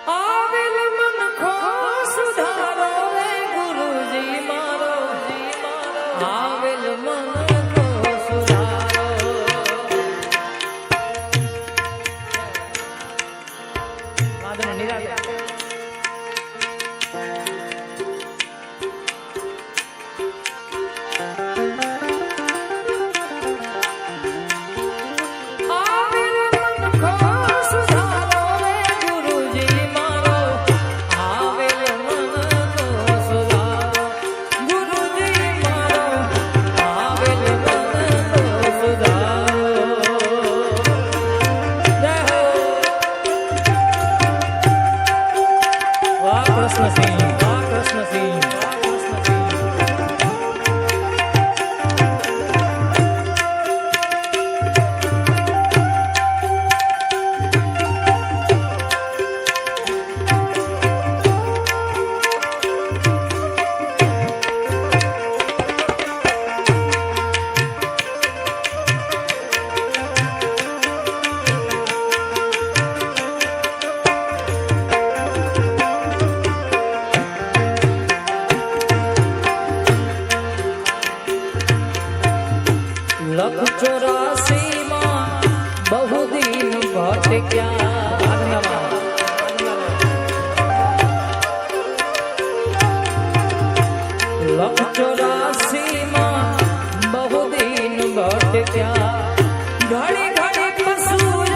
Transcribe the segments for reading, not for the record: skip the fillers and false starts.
આવેલ મન ખો સુધારો રે ગુરુજી મારો આવેલ મન ખો સુધારો વાદન નિરાતે लख 84 માં बहु दिन भटक्યા लख 84 માં बहु दिन भटक्યા ઘડી ઘડી કસૂર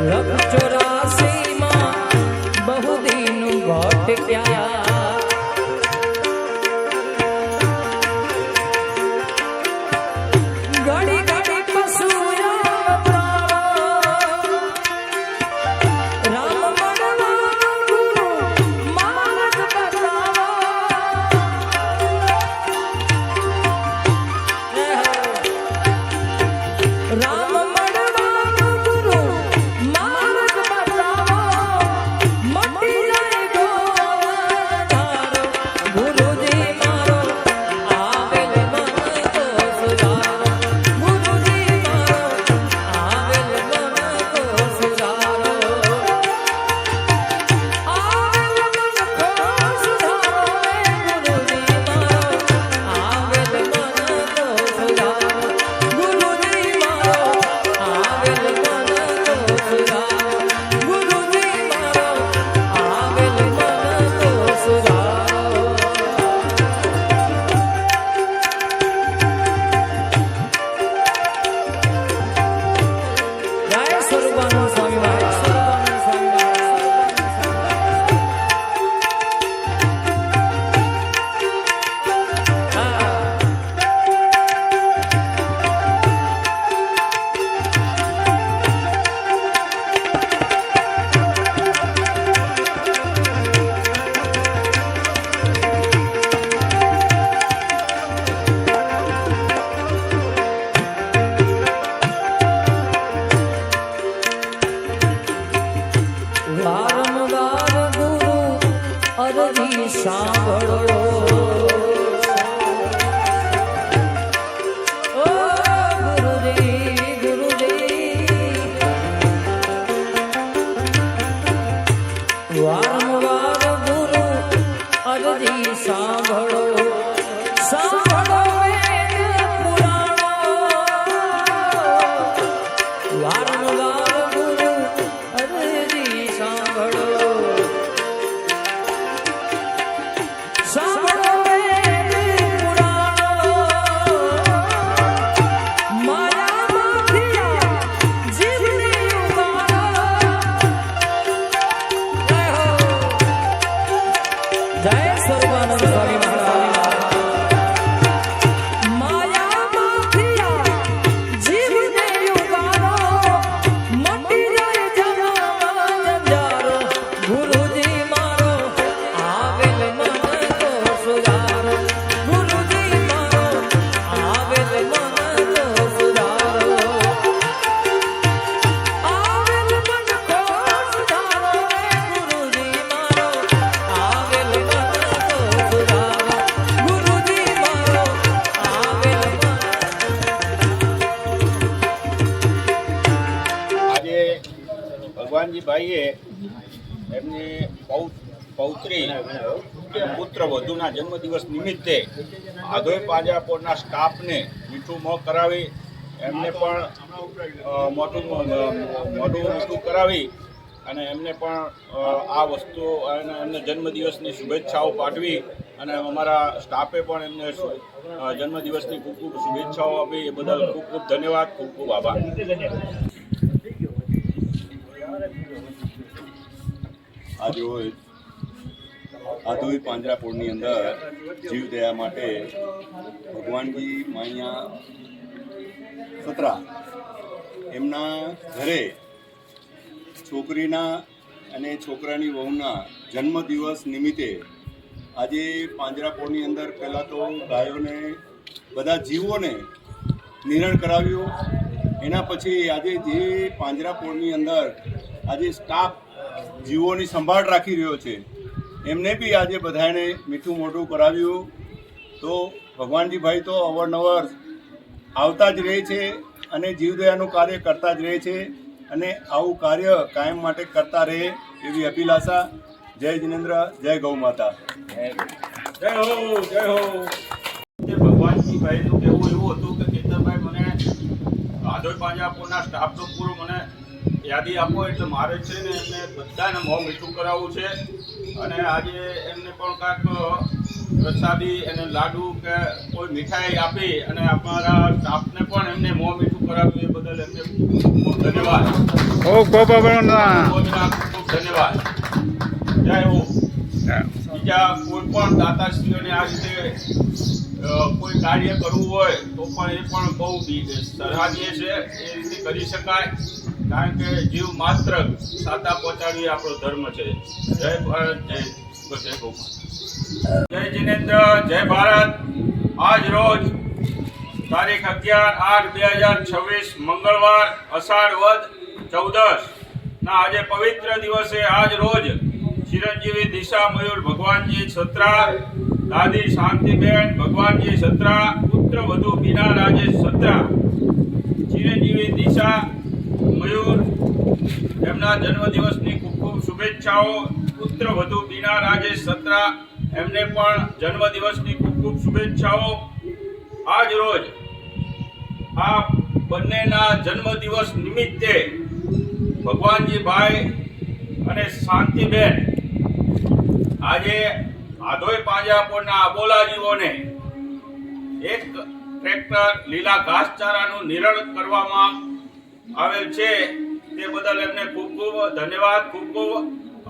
लख 84 માં बहु दिन भटक्યા ઘડી ઘડી કસૂર રામ મળવા ગુરુ માર્ગ બતાવો રામ અરજી સાંભળો ઓ ગુરુજી ગુરુજી વારંવાર ગુરુ અરજી સાંભળો સાંભળો વેદ પુરાણો વારંવાર ગુરુ અરજી સાંભળો સાંભળો ભગવાનજીભાઈએ એમની પૌત્રી પુત્ર વધુના જન્મદિવસ નિમિત્તે આધોઈ પાંજરાપોળના સ્ટાફને મીઠું મોં કરાવી એમને પણ મોઢું મીઠું કરાવી અને એમને પણ આ વસ્તુ અને એમને જન્મદિવસની શુભેચ્છાઓ પાઠવી અને અમારા સ્ટાફે પણ એમને જન્મદિવસની ખૂબ ખૂબ શુભેચ્છાઓ આપી. એ બદલ ખૂબ ખૂબ ધન્યવાદ, ખૂબ ખૂબ આભાર. આજરોજ આધોઈ પાંજરાપોળની અંદર જીવદયા માટે ભગવાનજી માયા સતરા એમના ઘરે છોકરીના અને છોકરાની વહુના જન્મદિવસ નિમિત્તે આજે પાંજરાપોળની અંદર પહેલાં તો ગાયોને બધા જીવોને નિરણ કરાવ્યું. એના પછી આજે જે પાંજરાપોળની અંદર આજે સ્ટાફ જીવોની સંભાળ રાખી રહ્યો છે એમને બી આજે બધાને મીઠું મોઢું કરાવ્યું. તો ભગવાનજીભાઈ તો અવારનવાર આવતા જ રહે છે અને જીવદયાનું કાર્ય કરતા જ રહે છે અને આવું કાર્ય કાયમ માટે કરતા રહે એવી અભિલાષા. જય જિનેન્દ્ર, જય ગૌ માતા. જય હો, જય હો. ભગવાનજીભાઈનું કહેવું એવું હતું કે કેતનભાઈ મને આધોઈ પાંજરાપોળના સ્ટાફનો પૂરો મને યાદી આપો એટલે મારે છે ને એમને બધાને મોં મીઠું કરાવવું છે અને આજે એમને પણ કાંઈક પ્રસાદી અને લાડુ કે કોઈ મીઠાઈ આપી અને અમારા સ્ટાફને પણ એમને મોં મીઠું કરાવ્યું. એ બદલ એમને ખૂબ ધન્યવાદ. ખૂબ ધન્યવાદ. જય હો. બીજા કોઈ પણ દાતાશ્રીઓને આ રીતે કોઈ કાર્ય કરવું હોય તો પણ એ પણ બહુ સરાહનીય છે. એ રીતે કરી શકાય કારણ કે જીવ માત્ર સાતા પહોંચાડવી આપણો ધર્મ છે. જય ભારત, જય ગૌ. જય જિનેન્દ્ર, જય ભારત. આજ રોજ તારીખ 11/8/2026 મંગળવાર અષાઢ વદ 14 ના આજે પવિત્ર દિવસે આજ રોજ ચિરંજીવી દિશા મયુર ભગવાનજી સત્રા, દાદી શાંતિબેન ભગવાનજી સત્રા, પુત્ર વધુ બીના રાજેશ સત્રા, ચિરંજીવી દિશા મયુર એમના જન્મદિવસની ખૂબ ખૂબ શુભેચ્છાઓ. પુત્ર વધુ બીના રાજેશ સત્રા એમને પણ જન્મદિવસની ખૂબ ખૂબ શુભેચ્છાઓ. આજ રોજ આ બંનેના જન્મદિવસ નિમિત્તે ભગવાનજીભાઈ અને શાંતિબેન આજે આધોઈ પાંજરાપોળના અબોલા જીવોને એક ટ્રેક્ટર લીલા ઘાસચારાનું નિરણ કરવામાં આવેલ છે. તે બદલ એમને ખૂબ ખૂબ ધન્યવાદ, ખૂબ ખૂબ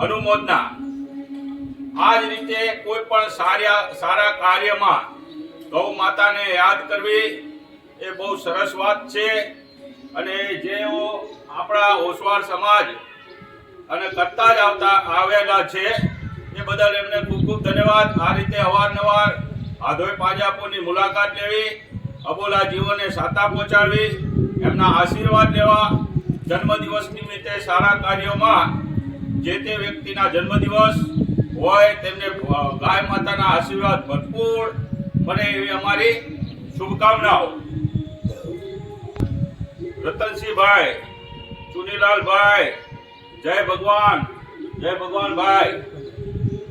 અનુમોદના. આ જ રીતે કોઈ પણ સારા કાર્યમાં ગૌ માતાને યાદ કરવી એ બહુ સરસ વાત છે અને જેઓ આપણા ઓસવાળ સમાજ અને કરતા જ આવેલા છે એ બદલ એમને ખૂબ ખૂબ ધન્યવાદ. આ રીતે અવારનવાર આધોઈ પાંજરાપોળની મુલાકાત લેવી, અબોલા જીવોને સાતા પહોંચાડવી, એમના આશીર્વાદ લેવા, જન્મદિવસ નિમિત્તે સારા કાર્યોમાં જે તે વ્યક્તિના જન્મદિવસ હોય તેમને ગાય માતાના આશીર્વાદ ભરપૂર મળે એવી અમારી શુભકામનાઓ. રતનસિંહભાઈ, ચુનીલાલભાઈ, જય ભગવાનભાઈ,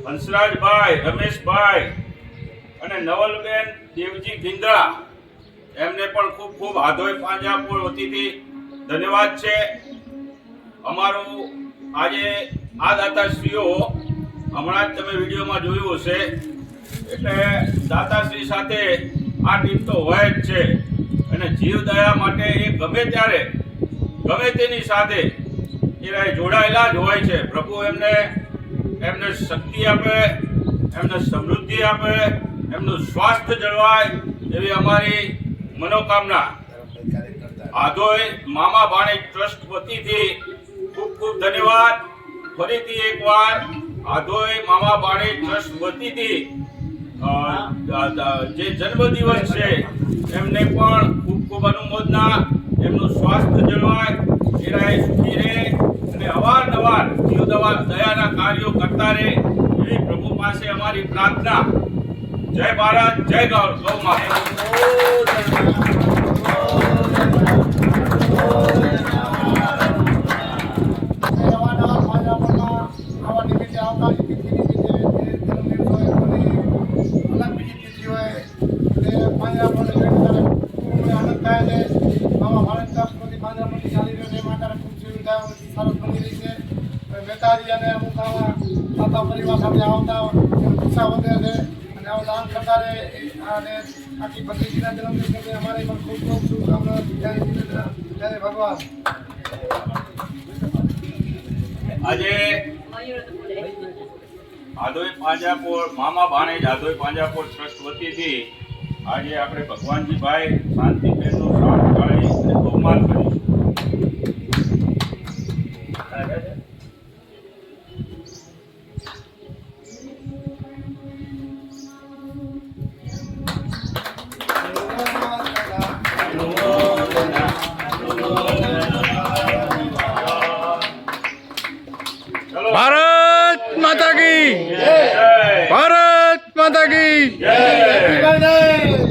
હંસરાજભાઈ, રમેશભાઈ અને નવલબેન દેવજી ગિંદ્રા એમને પણ ખૂબ ખૂબ આધોઈ પાંજરાપોળ વતીથી ધન્યવાદ છે. અમારું આજે આ દાતાશ્રીઓ હમણાં જ તમે વિડીયોમાં જોયું હશે એટલે દાતાશ્રી સાથે આ ટીમ તો હોય જ છે અને જીવદયા માટે એ ગમે ત્યારે ગમે તેની સાથે એ જોડાયેલા જ હોય છે. પ્રભુ એમને શક્તિ આપે, એમને સમૃદ્ધિ આપે, એમનું સ્વાસ્થ્ય જળવાય એવી અમારી મનોકામના. આધોઈ મામા ભાણેજ ટ્રસ્ટ વતીથી ખૂબ ખૂબ ધન્યવાદ. ફરીથી એકવાર આધોઈ મામા ભાણેજ ટ્રસ્ટ વતીથી જે જન્મદિવસ છે એમને પણ ખૂબ ખૂબ અનુમોદના. એમનું સ્વાસ્થ્ય જળવાય, એ સુખી રહે અને અવારનવાર દયાના કાર્યો કરતા રહે એવી પ્રભુ પાસે અમારી પ્રાર્થના. જય ભારત, જય ગૌ માતા. વેતારી અને અમુક આવા માતા પરિવાર સાથે આવતા ઉત્સાહ વધે છે અને આવું દાન કરતા રહે અને આખી ભત્રીજીના જન્મદિન માટે અમારે પણ ખૂબ ખૂબ શુભકામના. જય ભગવાન. આજે આધોઈ પાંજરાપોળ મામા ભાણેજ આધોઈ પાંજરાપોળ ટ્રસ્ટ વતીથી આજે આપણે ભગવાનજીભાઈ શાંતિબેનનું શ્રાદ્ધ કરી અને બહુમાન કરીશું. ચલો ભારત માતા કી જય ભારત માતા કી જય જય